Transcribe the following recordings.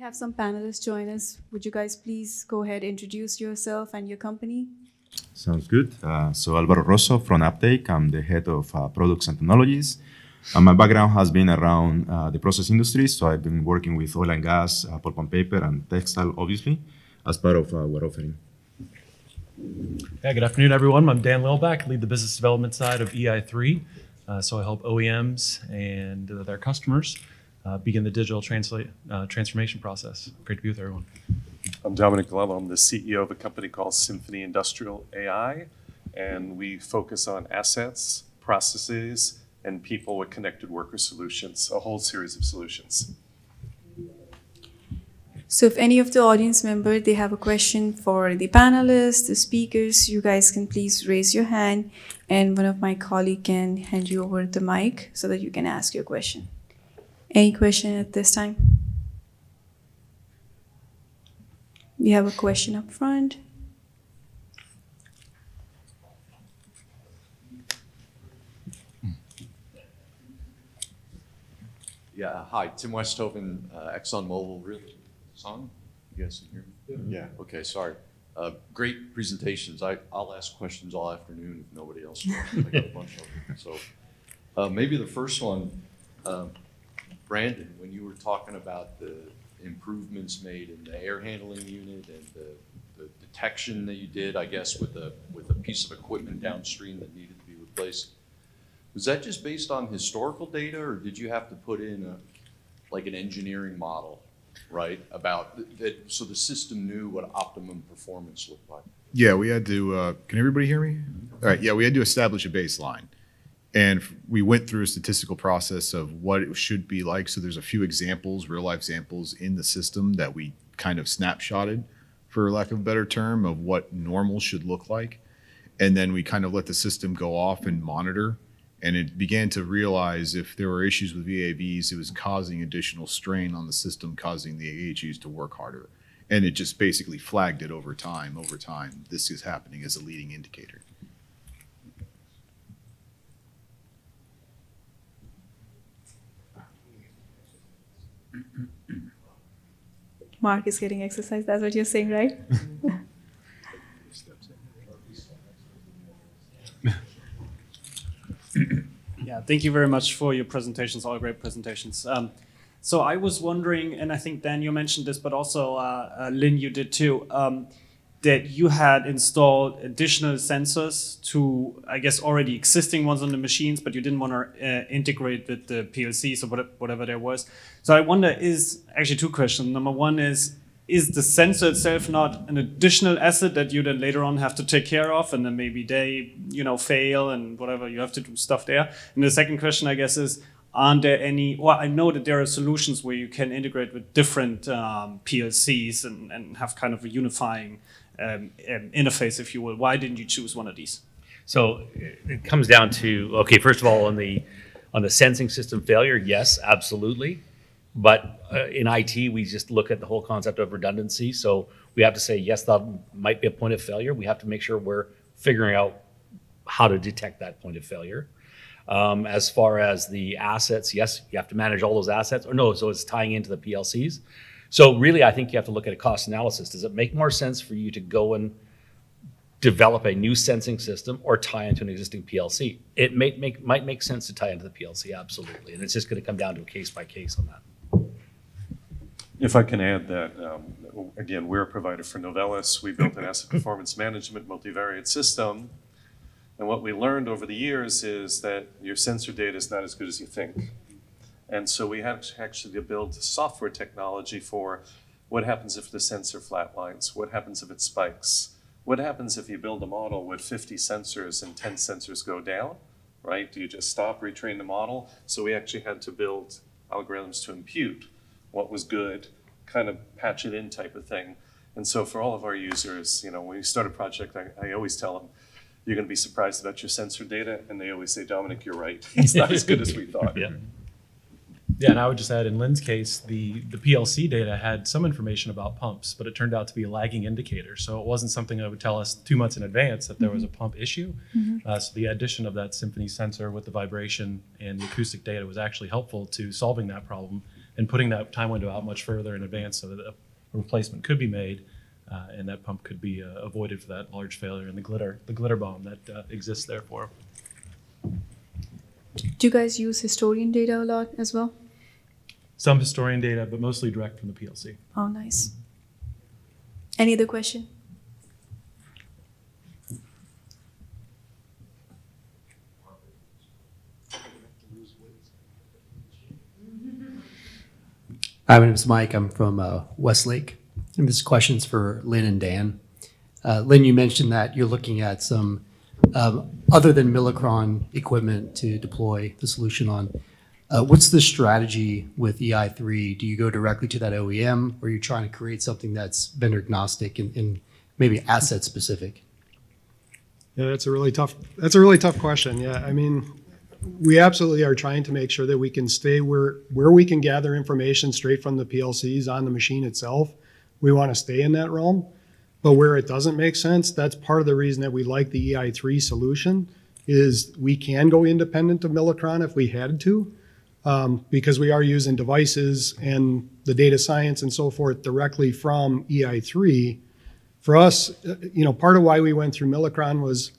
have some panelists join us. Would you guys please go ahead, introduce yourself and your company? Sounds good. So Alvaro Rosso from Uptake. I'm the head of products and technologies. My background has been around the process industry, so I've been working with oil and gas, pulp and paper, and textile, obviously, as part of our offering. Yeah, good afternoon, everyone. I'm Dan Lilback, lead the business development side of EI3. So I help OEMs and their customers begin the digital transformation process. Great to be with everyone. I'm Dominic Galello. I'm the CEO of a company called Symphony Industrial AI, and we focus on assets, processes, and people with connected worker solutions, a whole series of solutions. So if any of the audience members, they have a question for the panelists, the speakers, you guys can please raise your hand and one of my colleagues can hand you over the mic so that you can ask your question. Any question at this time? We have a question up front. Yeah, hi, Tim Westhoven, ExxonMobil. Really? Song? You guys can hear me? Yeah. Okay, sorry. Great presentations. I'll ask questions all afternoon if nobody else will. I got a bunch of them. So maybe the first one, Brandon, when you were talking about the improvements made in the air handling unit and the detection that you did, I guess, with a piece of equipment downstream that needed to be replaced, was that just based on historical data, or did you have to put in an engineering model, right, about that, so the system knew what optimum performance looked like? Yeah, we had to. Can everybody hear me? All right. Yeah, we had to establish a baseline, and we went through a statistical process of what it should be like. So there's a few examples, real life examples in the system that we kind of snapshotted, for lack of a better term, of what normal should look like, and then we kind of let the system go off and monitor. And it began to realize if there were issues with VAVs, it was causing additional strain on the system, causing the AHUs to work harder. And it just basically flagged it over time. This is happening as a leading indicator. Mark is getting exercise, that's what you're saying, right? Yeah, thank you very much for your presentations, all great presentations. So I was wondering, and I think Dan, you mentioned this, but also Lynn, you did too, that you had installed additional sensors to, I guess, already existing ones on the machines, but you didn't want to integrate with the PLCs or whatever there was. So I wonder, actually two questions. Number one is the sensor itself not an additional asset that you then later on have to take care of, and then maybe they, fail and whatever, you have to do stuff there? And the second question, I guess, is, aren't there any, well, I know that there are solutions where you can integrate with different PLCs and have kind of a unifying interface, if you will. Why didn't you choose one of these? So it comes down to, okay, first of all, on the sensing system failure, yes, absolutely. But in IT, we just look at the whole concept of redundancy. So we have to say, yes, that might be a point of failure. We have to make sure we're figuring out how to detect that point of failure. As far as the assets, yes, you have to manage all those assets. Or no, so it's tying into the PLCs. So really, I think you have to look at a cost analysis. Does it make more sense for you to go and develop a new sensing system or tie into an existing PLC? It might make sense to tie into the PLC, absolutely. And it's just going to come down to a case by case on that. If I can add that, again, we're a provider for Novellus. We built an asset performance management multivariate system. And what we learned over the years is that your sensor data is not as good as you think. And so we had to actually build software technology for what happens if the sensor flatlines, what happens if it spikes, what happens if you build a model with 50 sensors and 10 sensors go down, right? Do you just stop, retrain the model? So we actually had to build algorithms to impute what was good, kind of patch it in type of thing. And so for all of our users, when you start a project, I always tell them, you're going to be surprised about your sensor data. And they always say, Dominic, you're right. It's not as good as we thought. Yeah, and I would just add, in Lynn's case, the PLC data had some information about pumps, but it turned out to be a lagging indicator. So it wasn't something that would tell us 2 months in advance that there was a pump issue. So the addition of that Symphony sensor with the vibration and the acoustic data was actually helpful to solving that problem and putting that time window out much further in advance so that a replacement could be made, and that pump could be avoided for that large failure and the glitter bomb that exists there for. Do you guys use historian data a lot as well? Some historian data, but mostly direct from the PLC. Oh, nice. Any other question? Hi, my name is Mike. I'm from Westlake. And this question's for Lynn and Dan. Lynn, you mentioned that you're looking at some other than Millicron equipment to deploy the solution on. What's the strategy with EI3? Do you go directly to that OEM, or are you trying to create something that's vendor agnostic and maybe asset specific? Yeah, that's a really tough question. Yeah, I mean, we absolutely are trying to make sure that we can stay where we can gather information straight from the PLCs on the machine itself. We want to stay in that realm. But where it doesn't make sense, that's part of the reason that we like the EI3 solution, is we can go independent of Millicron if we had to, because we are using devices and the data science and so forth directly from EI3. For us, part of why we went through Millicron was,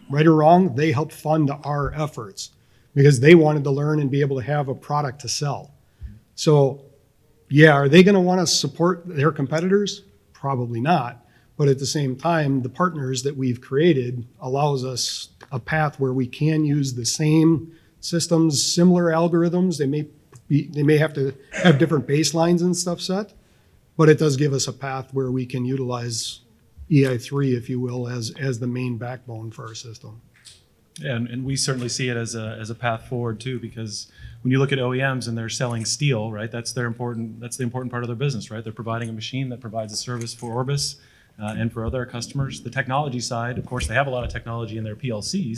right or wrong, they helped fund our efforts because they wanted to learn and be able to have a product to sell. So, yeah, are they going to want to support their competitors? Probably not. But at the same time, the partners that we've created allows us a path where we can use the same systems, similar algorithms. They may have to have different baselines and stuff set, but it does give us a path where we can utilize EI3, if you will, as the main backbone for our system. Yeah, and we certainly see it as a path forward too, because when you look at OEMs and they're selling steel, right, that's the important part of their business, right? They're providing a machine that provides a service for Orbis and for other customers. The technology side, of course, they have a lot of technology in their PLCs,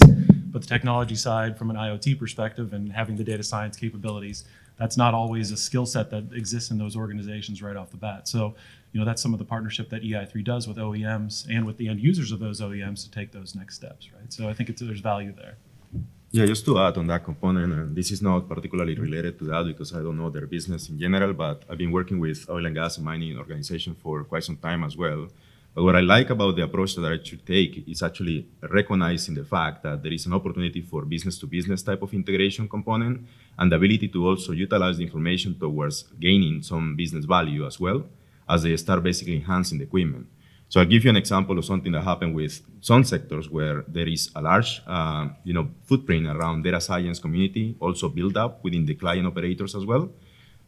but the technology side from an IoT perspective and having the data science capabilities, that's not always a skill set that exists in those organizations right off the bat. So, that's some of the partnership that EI3 does with OEMs and with the end users of those OEMs to take those next steps, right? So I think there's value there. Yeah, just to add on that component, and this is not particularly related to that because I don't know their business in general, but I've been working with oil and gas and mining organization for quite some time as well. But what I like about the approach that I should take is actually recognizing the fact that there is an opportunity for business-to-business type of integration component and the ability to also utilize the information towards gaining some business value as well as they start basically enhancing the equipment. So I'll give you an example of something that happened with some sectors where there is a large footprint around data science community, also built up within the client operators as well.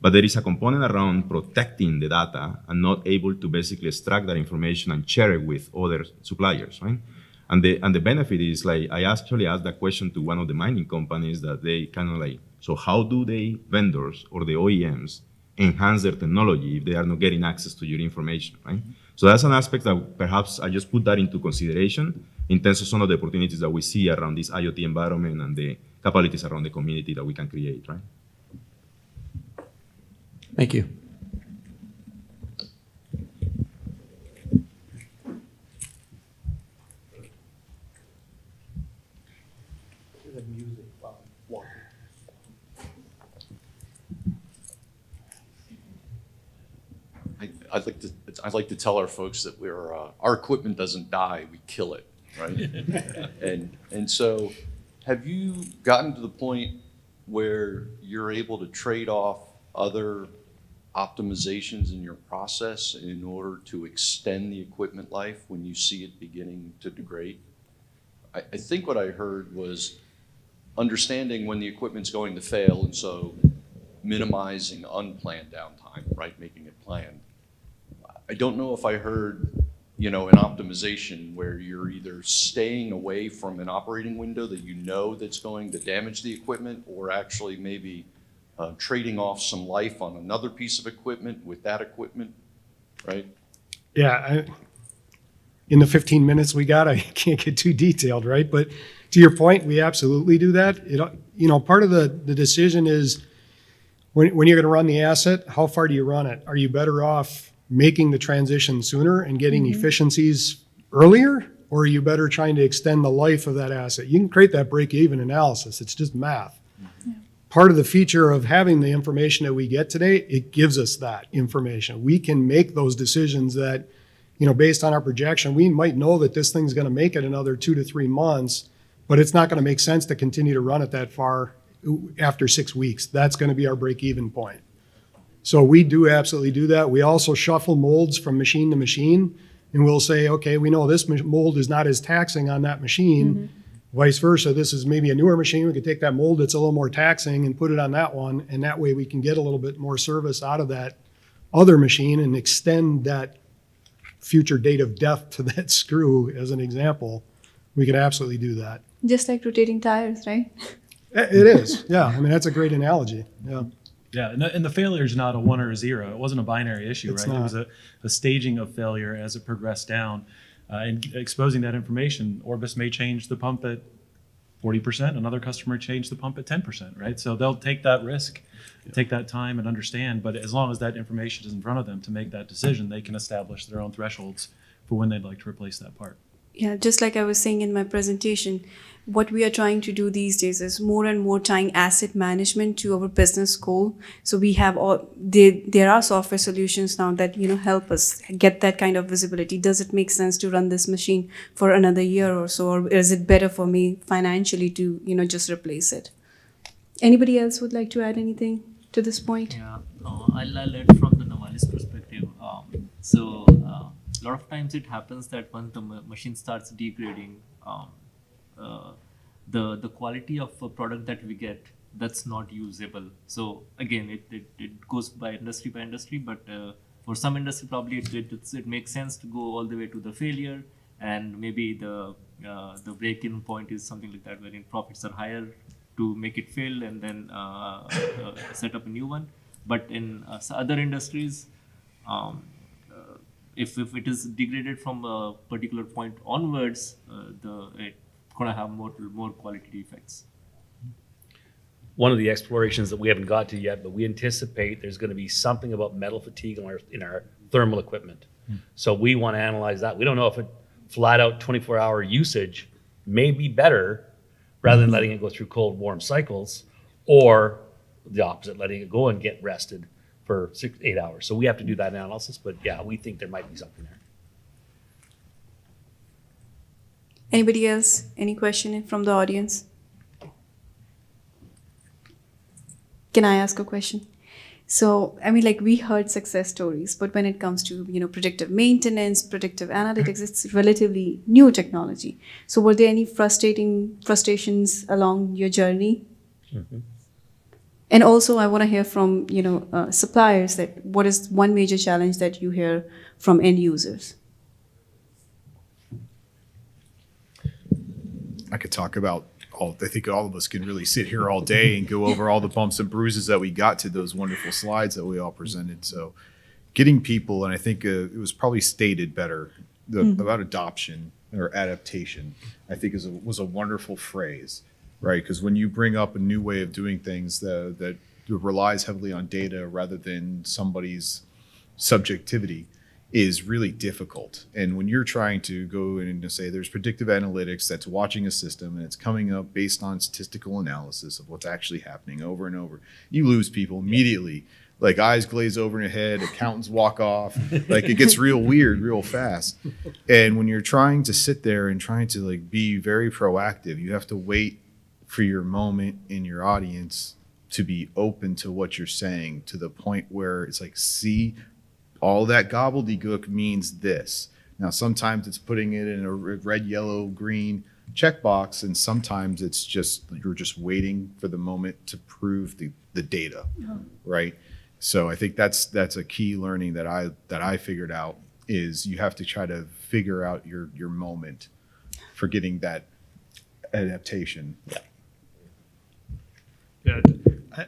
But there is a component around protecting the data and not able to basically extract that information and share it with other suppliers, right? And the benefit is, like, I actually asked that question to one of the mining companies that they kind of like, so how do they vendors or the OEMs enhance their technology if they are not getting access to your information, right? So that's an aspect that perhaps I just put that into consideration in terms of some of the opportunities that we see around this IoT environment and the capabilities around the community that we can create, right? Thank you. I'd like to tell our folks that our equipment doesn't die, we kill it, right? and so have you gotten to the point where you're able to trade off other optimizations in your process in order to extend the equipment life when you see it beginning to degrade? I think what I heard was understanding when the equipment's going to fail, and so minimizing unplanned downtime, right? Making it planned. I don't know if I heard, an optimization where you're either staying away from an operating window that that's going to damage the equipment, or actually maybe trading off some life on another piece of equipment with that equipment, right? Yeah, in the 15 minutes we got, I can't get too detailed, right? But to your point, we absolutely do that. Part of the decision is when you're going to run the asset, how far do you run it? Are you better off making the transition sooner and getting efficiencies earlier, or are you better trying to extend the life of that asset? You can create that break-even analysis. It's just math. part of the feature of having the information that we get today, it gives us that information. We can make those decisions that, based on our projection, we might know that this thing's going to make it another 2 to 3 months, but it's not going to make sense to continue to run it that far after 6 weeks. That's going to be our break-even point. So we do absolutely do that. We also shuffle molds from machine to machine, and we'll say, okay, we know this mold is not as taxing on that machine. Vice versa, this is maybe a newer machine. We could take that mold that's a little more taxing and put it on that one, and that way we can get a little bit more service out of that other machine and extend that future date of death to that screw, as an example. We could absolutely do that. Just like rotating tires, right? It is, yeah. I mean, that's a great analogy, yeah. Yeah, and the failure is not a 1 or a 0. It wasn't a binary issue, It's right? It not. was a staging of failure as it progressed down. And exposing that information, Orbis may change the pump at 40%, another customer change the pump at 10%, right? So they'll take that risk, take that time and understand, but as long as that information is in front of them to make that decision, they can establish their own thresholds for when they'd like to replace that part. Yeah, just like I was saying in my presentation, what we are trying to do these days is more and more tying asset management to our business goal. So we have there are software solutions now that help us get that kind of visibility. Does it make sense to run this machine for another year or so, or is it better for me financially to just replace it? Anybody else would like to add anything to this point? Yeah, I'll add from the Novalis perspective. A lot of times it happens that when the machine starts degrading, the quality of a product that we get, that's not usable. So again, it goes by industry, but for some industry probably it makes sense to go all the way to the failure, and maybe the break-in point is something like that, wherein profits are higher to make it fail and then set up a new one. But in other industries, if it is degraded from a particular point onwards, it's gonna have more quality defects. One of the explorations that we haven't got to yet, but we anticipate there's going to be something about metal fatigue in our thermal equipment. So we want to analyze that. We don't know if it flat out 24-hour usage may be better rather than letting it go through cold, warm cycles, or the opposite, letting it go and get rested for 8 hours. So we have to do that analysis, but yeah, we think there might be something there. Anybody else? Any question from the audience? Can I ask a question? So, I mean, like we heard success stories, but when it comes to, predictive maintenance, predictive analytics, it's relatively new technology. So were there any frustrations along your journey? And also I want to hear from, suppliers that what is one major challenge that you hear from end users? I could talk about I think all of us can really sit here all day and go over all the bumps and bruises that we got to those wonderful slides that we all presented. So getting people, and I think it was probably stated better, about adoption or adaptation, I think was a wonderful phrase, right? Because when you bring up a new way of doing things that relies heavily on data rather than somebody's subjectivity, is really difficult. And when you're trying to go in and say there's predictive analytics that's watching a system and it's coming up based on statistical analysis of what's actually happening over and over, you lose people immediately. Like eyes glaze over in your head, accountants walk off, like it gets real weird real fast. And when you're trying to sit there and trying to be very proactive, you have to wait for your moment in your audience to be open to what you're saying, to the point where it's like, see, all that gobbledygook means this. Now, sometimes it's putting it in a red, yellow, green checkbox, and sometimes it's just you're just waiting for the moment to prove the data, right? So I think that's a key learning that I figured out is you have to try to figure out your moment for getting that adaptation. Yeah,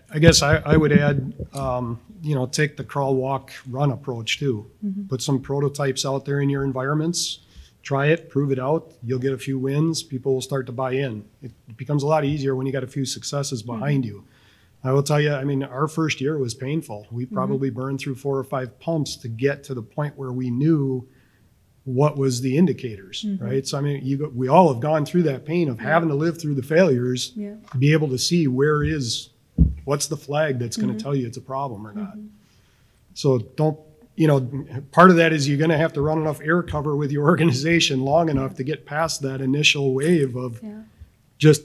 I guess I would add, take the crawl, walk, run approach too. Put some prototypes out there in your environments, try it, prove it out. You'll get a few wins. People will start to buy in. It becomes a lot easier when you got a few successes behind you. I will tell you, I mean, our first year was painful. We probably burned through 4 or 5 pumps to get to the point where we knew what was the indicators, right? So, I mean, we all have gone through that pain of having to live through the failures to be able to see where is What's the flag that's going to tell you it's a problem or not? So don't, part of that is you're going to have to run enough air cover with your organization long enough to get past that initial wave of just,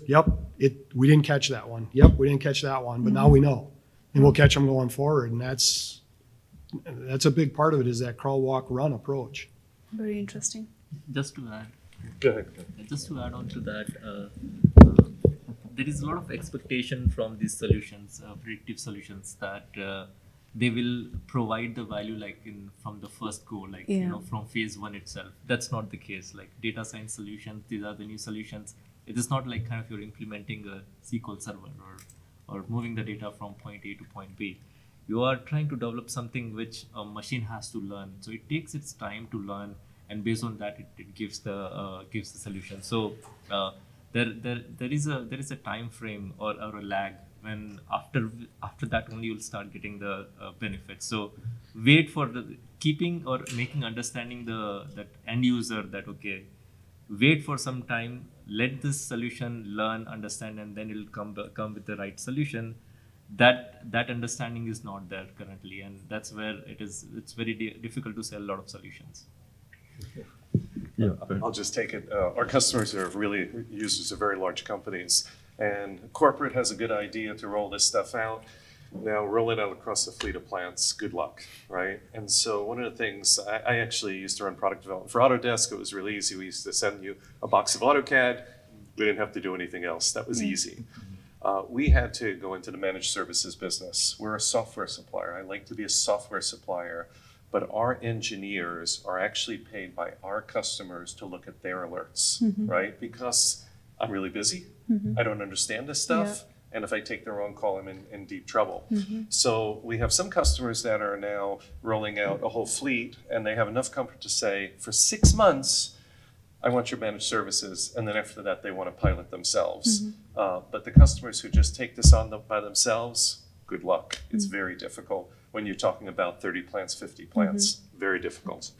we didn't catch that one. Yep, we didn't catch that one, but now we know. And we'll catch them going forward. And that's a big part of it, is that crawl, walk, run approach. Very interesting. Just to add, Go ahead. just to add on to that, there is a lot of expectation from these solutions, predictive solutions, that they will provide the value from the first go, from phase one itself. That's not the case. Like data science solutions, these are the new solutions. It is not like kind of you're implementing a SQL server or moving the data from point A to point B. You are trying to develop something which a machine has to learn. So it takes its time to learn, and based on that, it gives the solution. So there is a time frame or a lag when after that only you'll start getting the benefits. So wait for the keeping or making understanding that end user that wait for some time, let this solution learn, understand, and then it'll come with the right solution. That understanding is not there currently, and that's where it's very difficult to sell a lot of solutions. Yeah. I'll just take it. Our customers are really users of very large companies, and corporate has a good idea to roll this stuff out. Now roll it out across a fleet of plants. Good luck, right? And so one of the things, I actually used to run product development for Autodesk. It was really easy. We used to send you a box of AutoCAD. We didn't have to do anything else. That was easy. We had to go into the managed services business. We're a software supplier. I like to be a software supplier, but our engineers are actually paid by our customers to look at their alerts, right? Because I'm really busy. I don't understand this stuff. And if I take the wrong call, I'm in deep trouble. So we have some customers that are now rolling out a whole fleet, and they have enough comfort to say, for 6 months, I want your managed services, and then after that, they want to pilot themselves. But the customers who just take this on by themselves, good luck. It's very difficult when you're talking about 30 plants, 50 plants. Very difficult.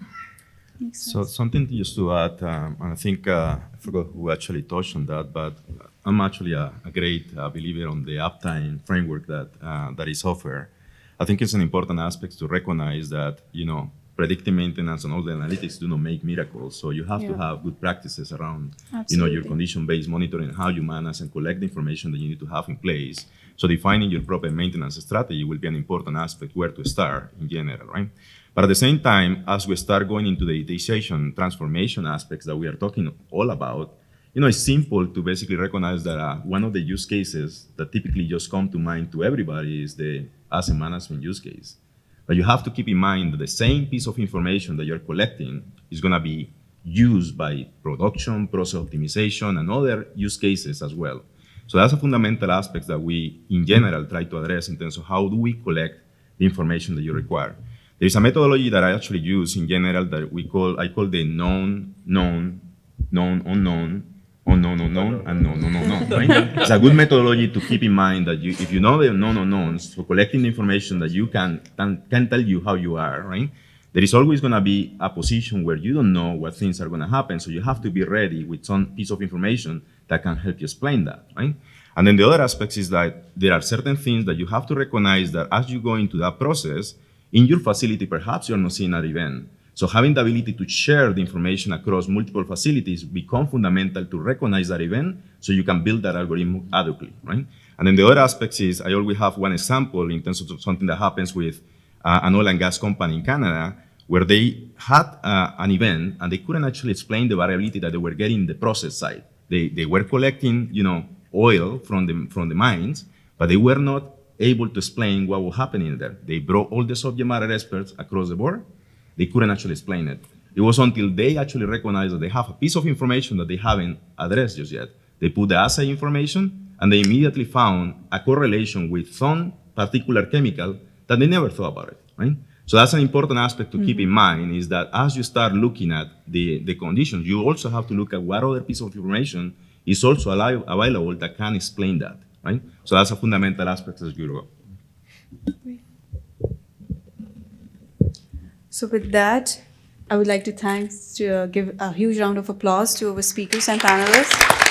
So something just to add, and I think I forgot who actually touched on that, but I'm actually a great believer on the uptime framework that is offered. I think it's an important aspect to recognize that, predictive maintenance and all the analytics do not make miracles. So you have to have good practices around, your condition-based monitoring, how you manage and collect the information that you need to have in place. So defining your proper maintenance strategy will be an important aspect where to start in general, right? But at the same time, as we start going into the digitization transformation aspects that we are talking all about, it's simple to basically recognize that one of the use cases that typically just come to mind to everybody is the asset management use case. But you have to keep in mind that the same piece of information that you're collecting is going to be used by production, process optimization, and other use cases as well. So that's a fundamental aspect that we, in general, try to address in terms of how do we collect the information that you require. There is a methodology that I actually use in general that I call the known, unknown, and known. Right? It's a good methodology to keep in mind that if you know the known unknowns, so collecting the information that you can tell you how you are, right? There is always going to be a position where you don't know what things are going to happen, so you have to be ready with some piece of information that can help you explain that, right? And then the other aspect is that there are certain things that you have to recognize that as you go into that process, in your facility, perhaps you're not seeing that event. So having the ability to share the information across multiple facilities become fundamental to recognize that event so you can build that algorithm adequately, right? And then the other aspect is, I always have one example in terms of something that happens with an oil and gas company in Canada, where they had an event and they couldn't actually explain the variability that they were getting in the process side. They were collecting, oil from the mines, but they were not able to explain what was happening there. They brought all the subject matter experts across the board. They couldn't actually explain it. It was until they actually recognized that they have a piece of information that they haven't addressed just yet. They put the assay information, and they immediately found a correlation with some particular chemical that they never thought about it, right? So that's an important aspect to keep in mind, is that as you start looking at the conditions, you also have to look at what other piece of information is also available that can explain that, right? So that's a fundamental aspect as you go. So with that, I would like to give a huge round of applause to our speakers and panelists.